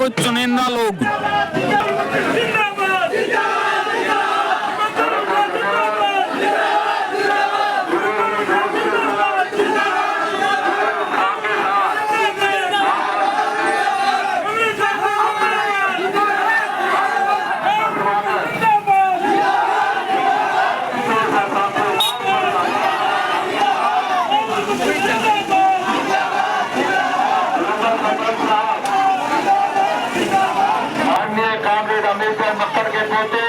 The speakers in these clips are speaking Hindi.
कुछ चुनिंदा लोग। मक्कर के पोते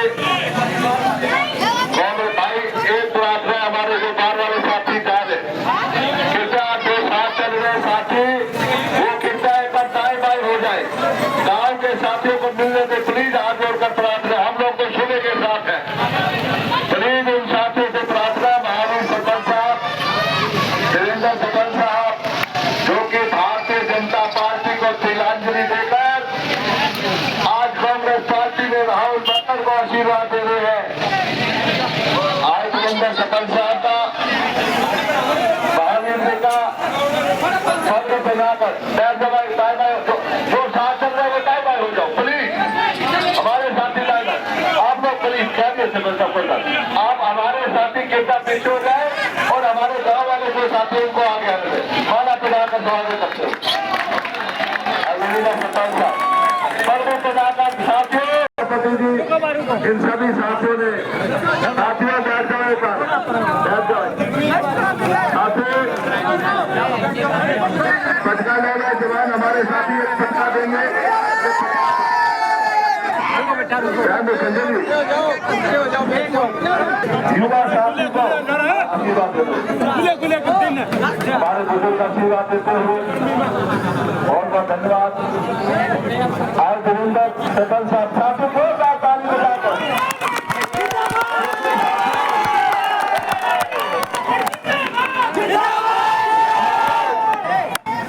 भाई एक बात है, हमारे जो बार वाले साथी जा रहे कृपया जो साथ चल रहे साथी वो कृपया एक बार दाएं बाएं हो जाए। गांव के साथियों को मिलने से प्लीज हाथ जोड़कर प्रार्थना, हम लोग तो सुबह के साथ है, प्लीज उन साथियों से प्रार्थना। महावीर सरपंच साहब, देवेंद्र सरपंच साहब जो कि भारतीय जनता पार्टी को तिलांजलि देकर आज कांग्रेस पार्टी में राहुल गांधी को आशीर्वाद दे रहे हैं। आज देवेंद्र सरपंच साहब का महावीर जी का पत्र बनाकर जो साथ चल रहे हैं वो टाइम हो जाओ प्लीज, हमारे साथी टाइम आप लोग प्लीज क्या सरपंच साहब आप हमारे साथी कितना पीछे हो जाए और हमारे गाँव वाले जो साथी उनको आगे आने दें, माला पिलाकर स्वागत करते हैं। सरपंच साहब साथियों, इन सभी साथियों ने साथियों बैठ जाए पर साथियों पटका ले रहे जवान हमारे साथी एक पटका देंगे। युवा साथी को आशीर्वाद देते हमारे बुजुर्ग आशीर्वाद देते हुए बहुत बहुत धन्यवाद। आज देवेंद्र सरपंच साहब साथियों को ताली बजाकर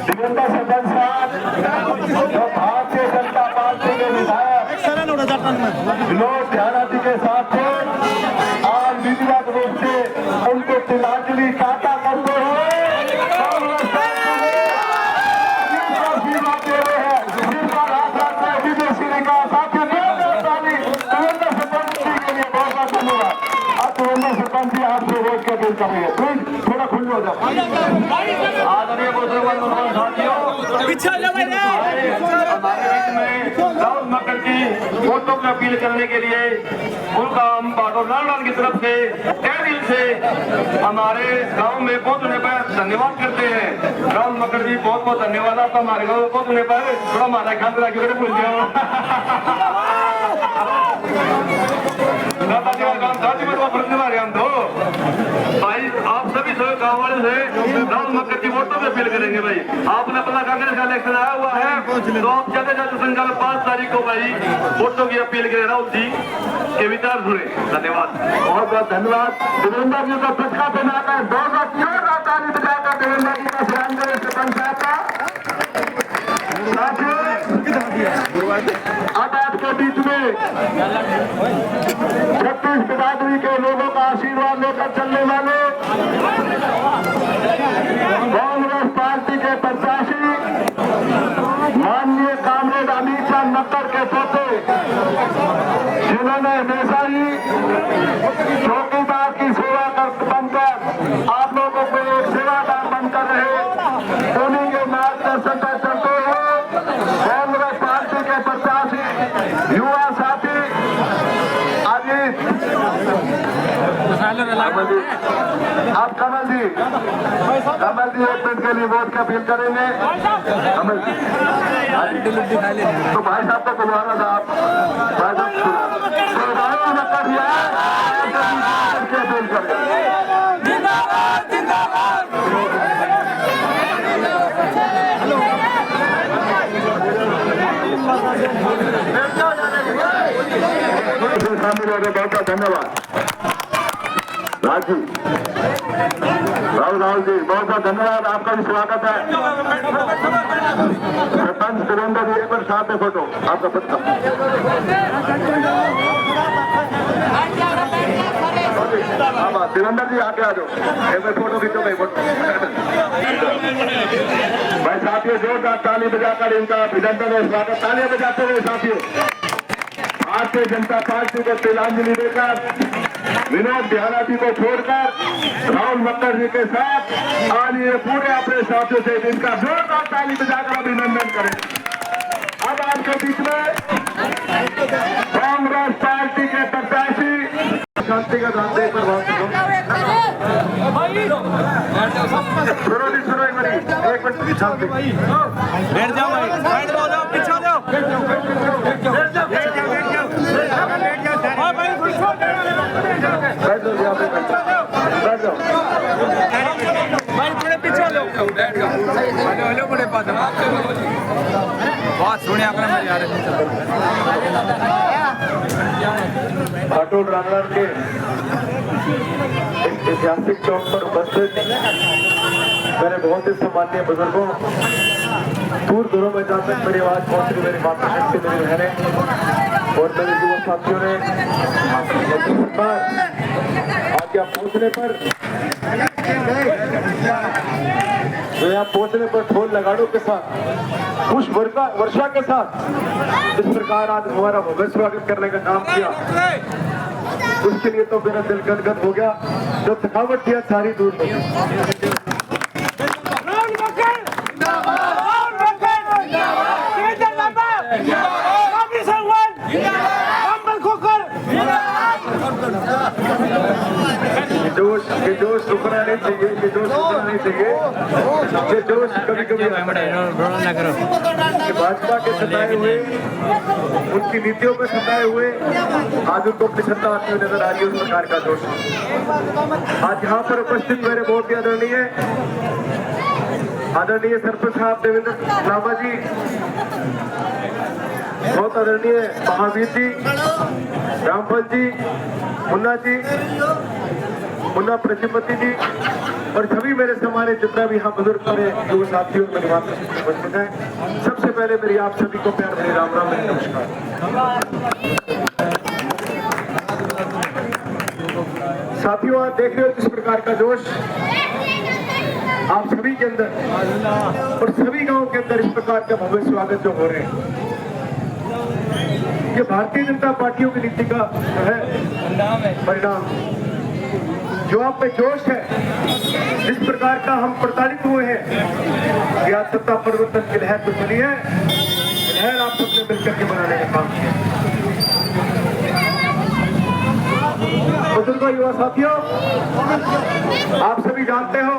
देवेंद्र सरपंच साहब जो भारतीय जनता पार्टी के विधायक विनोद ध्यानाजी के साथ थे, आज विधिवत रूप से उनको तिलांजलि टाटा करते हुए सरपंच जी आपसे रोक के बिल करेंगे, प्लीज थोड़ा खुल हो जाओ। आदरणीय साथियों, राहुल मक्कर की वोटों की अपील करने के लिए गुलगाम बाटोलाल की तरफ से तहे दिल से हमारे गांव में पहुंचने पर धन्यवाद करते हैं। राहुल मक्कर जी बहुत बहुत धन्यवाद आपका हमारे गाँव में पहुंचने पर। थोड़ा हमारा ख्याल रखिए, भूल गया हम तो भाई आप सभी सभी गाँव वाले से राहुल मक्कर की वोटों में अपील करेंगे। भाई आपने अपना कांग्रेस का इलेक्शन आया हुआ है तो आप ज्यादा ज्यादा संकल्प 5 तारीख को भाई वोटों की अपील करें, राहुल जी के विचार सुने। धन्यवाद, बहुत बहुत धन्यवाद। देवेंद्र जी को पटका बनाकर 2 ताली बजाकर देवेंद्र जी का ध्यान करें सरपंच साहब का। अब आपके बीच में 36 बिरादरी के लोगों का आशीर्वाद लेकर चलने वाले कांग्रेस पार्टी के प्रत्याशी माननीय कामरेड अमित शाह मक्कर के पोते, जिन्होंने हमेशा ही चौकीदार की सेवा बनकर आप लोगों को एक सेवादार बनकर रहे, उन्हीं के मार्गदर्शन पर चलते हुए कांग्रेस पार्टी के प्रत्याशी युवा साथी अजीत आप कमल जी एक मिनट के लिए वोट की अपील करेंगे। कमल जी तो भाई साहब को बुलवाना था आप अपील करें। शामिल होने बहुत बहुत धन्यवाद। राजू राहुल जी बहुत बहुत धन्यवाद, आपका भी स्वागत है। सरपंच सुरेंद्र जी एक बार साथ में फोटो आपका पत्ता हाँ देवेंद्र जी आके आ जाओ, एक बार फोटो खींचो भाई, फोटो भाई साथियों जोरदार ताली बजाकर इनका अभिनंदन और स्वागत, तालियां बजाते हुए साथियों। भारतीय जनता पार्टी को तिलांजलि देकर विनोद बिहारा जी को छोड़कर राहुल मुखर्जी के साथ आज ये पूरे अपने साथियों से इनका जोरदार ताली बजाकर अभिनंदन करें। अब आपके बीच में कांग्रेस पार्टी के प्रत्याशी शांति का दान दे पर एक मिनट शांति बैठ जाओ भाई, साइड हो जाओ, पीछे जाओ, बैठ जाओ भाई, थोड़े पीछे लो, बैठ जाओ, हेलो बड़े पास बहुत सुने आपने मेरे यार। खाटूल रामगढ़ के ऐतिहासिक चौक पर उपस्थित मेरे बहुत ही सम्मानीय बुजुर्गों, दूर दूरों में जहाँ तक मेरी आवाज पहुंच रही, मेरी माता शक्ति, मेरी बहनें और मेरे युवा साथियों ने आज यहाँ पहुंचने पर जो यहाँ पहुंचने पर ढोल लगाड़ों के साथ खुश वर्षा के साथ इस प्रकार आज हमारा भव्य स्वागत करने का काम किया, उसके लिए तो मेरा दिल गदगद हो गया। जो थकावट थी सारी दूर हो गई। ये जोश रुकना नहीं चाहिए, ये जोश रुकना नहीं चाहिए, ये जोश कभी कभी भाजपा के सताए हुए, उनकी नीतियों में सताए हुए आज उनको अपनी सत्ता आती हुई नजर आ रही है, उस प्रकार का जोश। आज यहाँ पर उपस्थित मेरे बहुत ही आदरणीय सरपंच साहब देवेंद्र लांबा जी, बहुत आदरणीय महावीर जी, रामफल जी, मुन्ना जी, मुन्ना प्रजापति जी और सभी मेरे समाने जितना भी यहाँ बुजुर्ग मेरे युवा साथियों मेरी बात उपस्थित है, सबसे पहले मेरी आप सभी को प्यार भरी राम राम, मेरी नमस्कार। साथियों आप देख रहे हो किस प्रकार का जोश आप सभी के अंदर और सभी गांवों के अंदर इस प्रकार का भव्य स्वागत जो हो रहे हैं, ये भारतीय जनता पार्टियों की नीति का जो है परिणाम। जो आप में जोश है, जिस प्रकार का हम प्रताड़ित हुए हैं, या सत्ता परिवर्तन की लहर तो चली है, लहर आप सबने मिलकर के बनाने का काम किया। बुजुर्गों, युवा साथियों, आप सभी जानते हो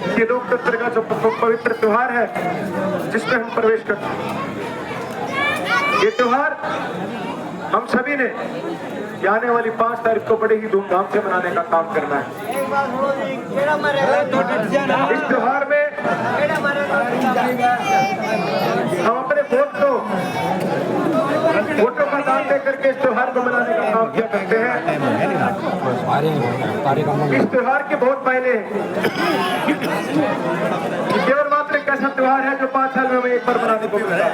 कि लोकतंत्र का जो पवित्र त्योहार है जिसमें हम प्रवेश करते हैं, ये त्योहार हम सभी ने आने वाली 5 तारीख को बड़े ही धूमधाम से मनाने का काम करना है। इस त्योहार में हम अपने वोटों का दान दे करके इस त्योहार को मनाने का काम किया करते हैं। इस त्योहार के बहुत मायने हैं। केवल मात्र एक ऐसा त्योहार है जो 5 साल में हमें एक बार मनाने को मिलता है।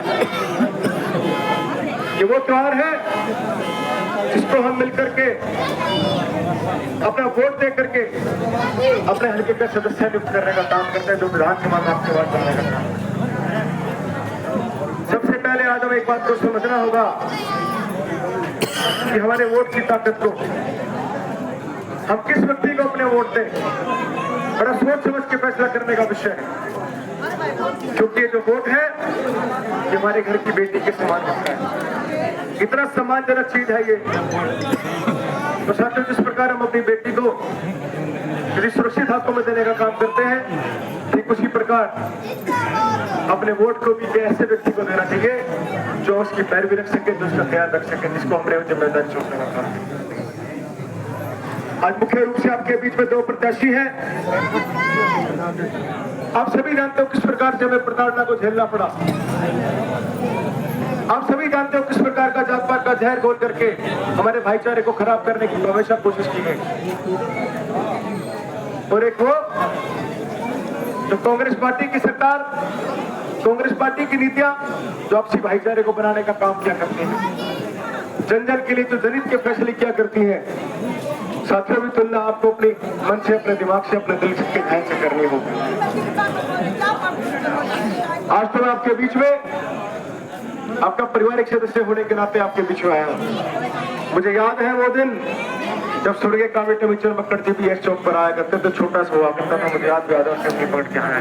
ये वो त्योहार है जिसको हम मिलकर के अपना वोट दे करके अपने हल्के का सदस्य नियुक्त करने का काम करते हैं, जो विधानसभा में आपके बात करने का काम। सबसे पहले आज हमें एक बात को समझना होगा कि हमारे वोट की ताकत को, हम किस व्यक्ति को अपने वोट दें, बड़ा सोच समझ के फैसला करने का विषय है। क्योंकि ये जो वोट है ये हमारे घर की बेटी के समान होता है, इतना सम्मानजनक चीज है ये। तो साथियों, जिस प्रकार हम अपनी बेटी को यदि सुरक्षित हाथों में देने का काम करते हैं, ठीक उसी प्रकार अपने वोट को भी ऐसे व्यक्ति को देना चाहिए जो उसकी पैरवी रख सके, जो उसका ख्याल रख सके, जिसको हमने जिम्मेदारी सौंपने का काम किया। आज मुख्य रूप से आपके बीच में 2 प्रत्याशी हैं। आप सभी जानते हो किस प्रकार से हमें प्रताड़ना को झेलना पड़ा। आप सभी जानते हो किस प्रकार का जात पात का जहर घोल करके हमारे भाईचारे को खराब करने की हमेशा कोशिश की गई। और एक वो जो कांग्रेस पार्टी की सरकार, कांग्रेस पार्टी की नीतियां जो आपसी भाईचारे को बनाने का काम किया करती हैं, जन जन के लिए जो जनहित के फैसले किया करती हैं, साथियों भी तुलना आपको अपने मन से, अपने दिमाग से, अपने दिल के ध्यान से करनी होगी। आज तो मैं आपके बीच में आपका पारिवारिक सदस्य होने के नाते आपके बीच में आया हूं। मुझे याद है वो दिन जब स्वर्गीय कामेटी मिचर मक्कड़ जी भी एस चौक पर आया करते तो छोटा सा हुआ करता था, मुझे याद भी आता है पकड़ के आया।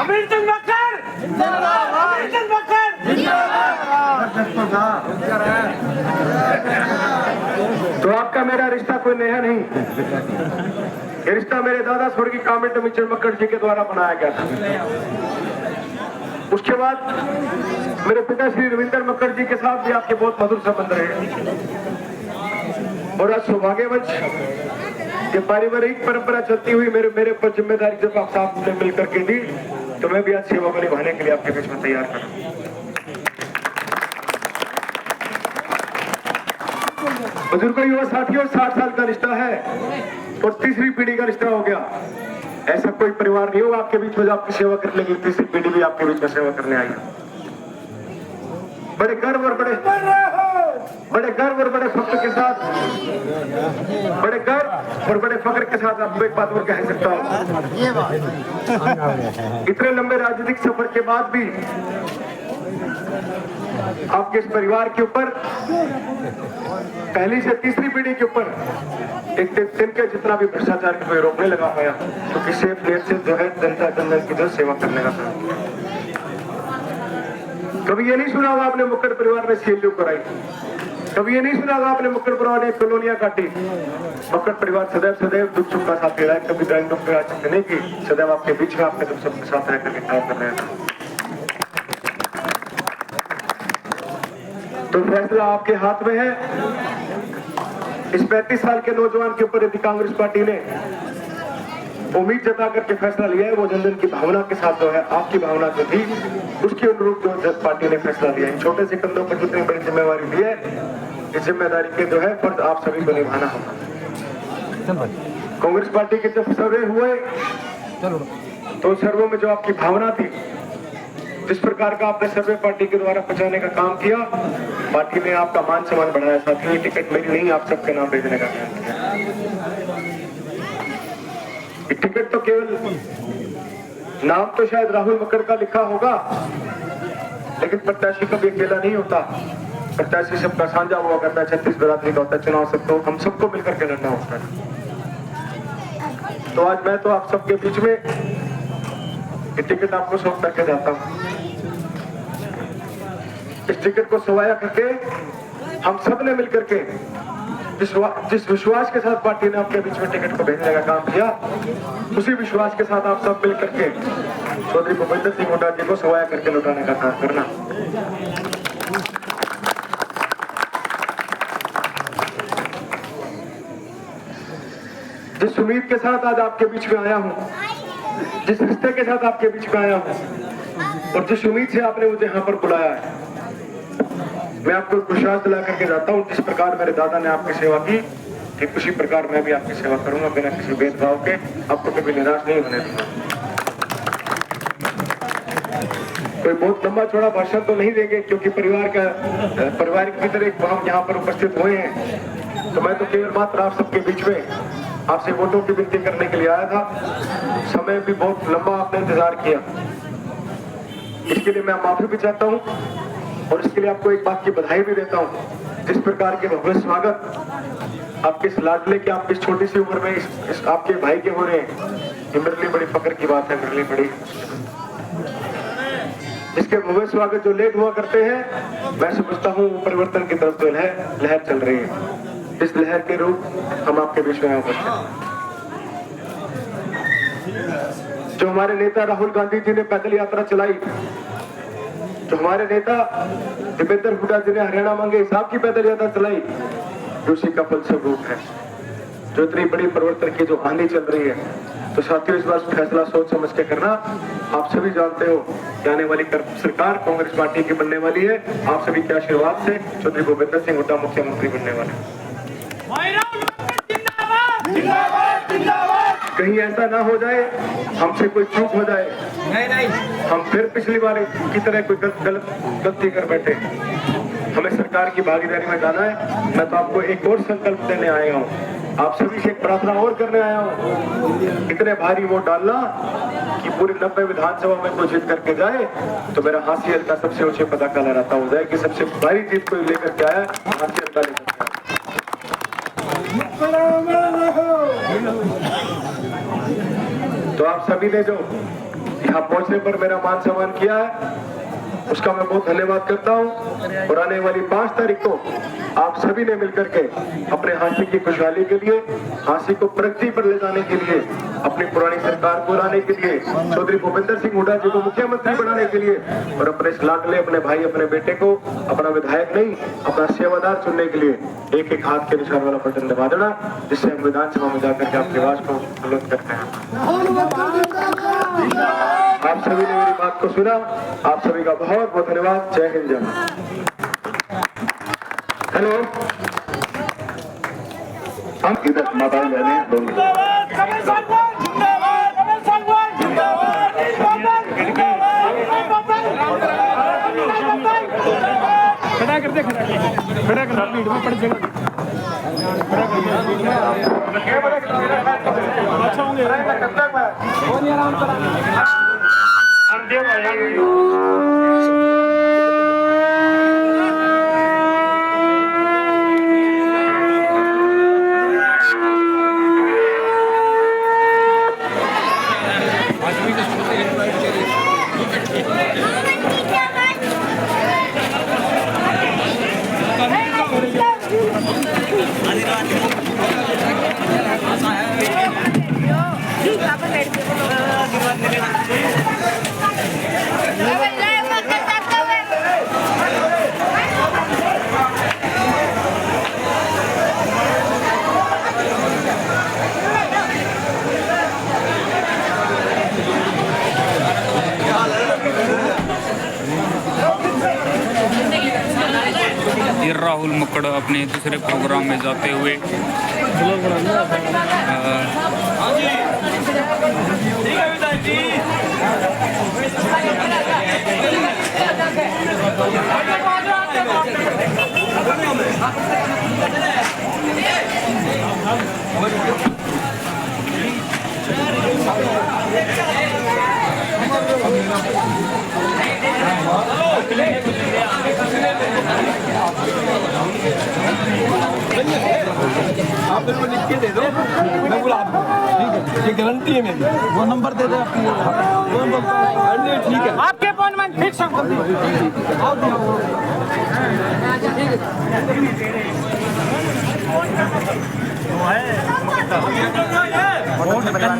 अमृतचंद मक्कड़ जिंदाबाद, अमृतचंद मक्कड़ जिंदाबाद। तो आपका मेरा रिश्ता कोई नया नहीं, ये रिश्ता मेरे दादा स्वर्गीय कामेटी मिचर मक्कड़ जी के द्वारा बनाया गया था। उसके बाद मेरे पिता श्री रविंद्र मक्कड़ जी के साथ भी आपके बहुत मधुर संबंध रहे और आज सौभाग्यवंश ये पारिवारिक परंपरा चलती हुई मेरे ऊपर जिम्मेदारी जब आप साथ ने मिलकर के दी तो मैं भी आज सेवा को निभाने के लिए आपके बीच में तैयार करा। बुजुर्गों, युवा साथियों, 60 साल का रिश्ता है और तीसरी पीढ़ी का रिश्ता हो गया। ऐसा कोई परिवार नहीं होगा आपके बीच में जो आपकी सेवा करने की तीसरी पीढ़ी भी आपके बीच में सेवा करने आई है। बड़े गर्व और बड़े फख्र के साथ, बड़े गर्व और बड़े फख्र के साथ आपको एक बात और कह सकता हूं, इतने लंबे राजनीतिक सफर के बाद भी आपके इस परिवार के ऊपर पहली से तीसरी पीढ़ी के ऊपर एक दिन के जितना भी भ्रष्टाचार को रोकने लगा पाया, क्योंकि सेफ नेट से जो है जनता जन की जो सेवा करने का था। कभी ये नहीं सुना होगा आपने मक्कड़ परिवार ने सीएलयू कराई, कभी ये नहीं सुना होगा आपने मक्कड़ परिवार ने कॉलोनियां काटी। मक्कड़ परिवार सदैव दुख सुख का साथ दे रहा है, कभी ड्राइंग दुख का साथ नहीं की, सदैव आपके बीच में आपके सबके साथ रहकर के काम कर रहे हैं। तो फैसला आपके हाथ में है। इस 35 साल के नौजवान के ऊपर यदि कांग्रेस पार्टी ने उम्मीद जता करके फैसला लिया है, वो जनजन की भावना के साथ जो है, आपकी भावना जो थी उसके अनुरूप जो पार्टी ने फैसला लिया है। छोटे से कंधों पर जितनी बड़ी जिम्मेवारी ली है, इस जिम्मेदारी के जो है फर्ज आप सभी को निभाना होगा। कांग्रेस पार्टी के जब सर्वे हुए तो सर्वे में जो आपकी भावना थी, जिस प्रकार का आपने सर्वे पार्टी के द्वारा पहुंचाने का काम किया, पार्टी ने आपका मान सम्मान बढ़ाया। साथ ही टिकट मेरी नहीं, आप सबके नाम भेजने का काम किया। टिकट तो केवल नाम तो शायद राहुल मक्कड़ का लिखा होगा, लेकिन प्रत्याशी कभी अकेला नहीं होता। प्रत्याशी सबका साझा हुआ करता है, 36 बरादरी का होता है। चुनाव सबको, हम सबको मिलकर के लड़ना होता है। तो आज मैं तो आप सबके बीच में ये टिकट आपको सौंप करके जाता हूँ। इस टिकट को सवाया करके हम सब ने मिलकर के जिस विश्वास के साथ पार्टी ने आपके बीच में टिकट को भेजने का काम किया, उसी विश्वास के साथ आप सब मिलकर के चौधरी भूपेंद्र सिंह हुड्डा जी को सवाया करके लौटाने का काम करना। जिस उम्मीद के साथ आज आपके बीच में आया हूं, जिस रिश्ते के साथ आपके बीच में आया हूं और जिस उम्मीद से आपने मुझे यहाँ पर बुलाया है, मैं आपको विश्वास दिला करके जाता हूँ, जिस प्रकार मेरे दादा ने आपकी सेवा की, ठीक उसी प्रकार मैं भी आपकी सेवा करूंगा, बिना किसी भेदभाव के। आपको कभी निराश नहीं होने दूंगा। कोई बहुत लंबा चौड़ा भाषण तो नहीं देंगे, क्योंकि पारिवारिक की तरह हम यहाँ पर उपस्थित हुए हैं। तो मैं तो केवल मात्र आप सबके बीच में आपसे वोटों की विनती करने के लिए आया था। समय भी बहुत लंबा आपने इंतजार किया, इसके लिए मैं माफी भी चाहता हूँ और इसके लिए आपको एक बात की बधाई भी देता हूँ। जिस प्रकार के भव्य स्वागत आपके इस लाडले के, आपकी इस छोटी सी उम्र में इस आपके भाई के हो रहे हैं, ये मेरे लिए बड़ी फक्र की बात है, मेरे लिए बड़ी। इसके भव्य स्वागत जो लेट हुआ करते हैं, मैं समझता हूँ परिवर्तन की तरफ जो लहर चल रही है। इस लहर के रूप हम आपके बीच में उपस्थित हैं। जो हमारे नेता राहुल गांधी जी ने पैदल यात्रा चलाई, जो हमारे नेता दीपेंद्र हुड्डा जी ने हरियाणा मांगे हिसाब की पैदल यात्रा चलाई, उसी का फलस्वरूप है। जो इतनी बड़ी परिवर्तन की जो आंधी चल रही है, तो साथियों इस बार फैसला सोच समझ के करना। आप सभी जानते हो कि आने वाली सरकार कांग्रेस पार्टी की बनने वाली है। आप सभी के आशीर्वाद से चौधरी भूपेंद्र सिंह हुड्डा मुख्यमंत्री बनने वाले। कहीं ऐसा ना हो जाए, हमसे कोई चूक हो जाए, नहीं हम फिर पिछली बार की तरह कोई गलती कर बैठे। हमें सरकार की भागीदारी में जाना है। मैं तो आपको एक और संकल्प देने आया हूँ आप सभी से एक प्रार्थना और करने आया हूँ, इतने भारी वोट डालना कि पूरी 90 विधानसभा में कोई जीत करके जाए तो मेरा हासिल का सबसे ऊंचे पताका लहराता हो जाए कि सबसे भारी जीत कोई लेकर के आया हासिल का लेकर तो आप सभी ने जो यहाँ पहुंचने पर मेरा मान सम्मान किया है उसका मैं बहुत धन्यवाद करता हूं और आने वाली 5 तारीख को आप सभी ने मिलकर के अपने हांसी की खुशहाली के लिए, हांसी को प्रगति पर ले जाने के लिए, अपनी पुरानी सरकार को लाने के लिए, चौधरी भूपेंद्र सिंह हुड्डा जी को मुख्यमंत्री बनाने के लिए और अपने लाडले अपने भाई अपने बेटे को अपना विधायक नहीं अपना सेवादार चुनने के लिए एक एक हाथ के निशान वाला बटन दबा देना, जिससे हम विधानसभा में जाकर के आपके आवाज को बुलंद करते हैं। आप सभी ने मेरी बात को सुना, आप सभी का बहुत बहुत धन्यवाद। जय हिंद जय भारत। हेलो, हम इधर माताएं बहनें दोनों खड़ा कर दे, खड़ा कर भीड़ में पड़ जाएगा। अच्छा होंगे राहुल मक्कड़ अपने दूसरे प्रोग्राम में जाते हुए आप मेरे को लिख के दे दो, मैं बुला दूँ। ठीक है, ये गारंटी है मेरी। वो नंबर दे दो आपकी, वो नंबर ठीक है। आपके अपॉइंटमेंट फिक्स कर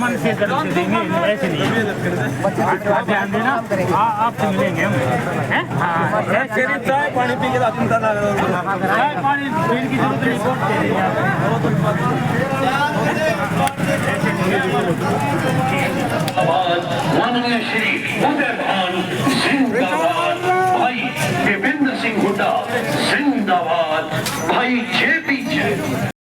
मन से देंगे, ऐसे नहीं ध्यान देना। आपसे मिलेंगे हम, पानी पी के चिंता ना करो, पानी पीने की जरूरत नहीं। माननीय श्री उदय भान जिंदाबाद, भाई विपिन सिंह हुड्डा जिंदाबाद, भाई JP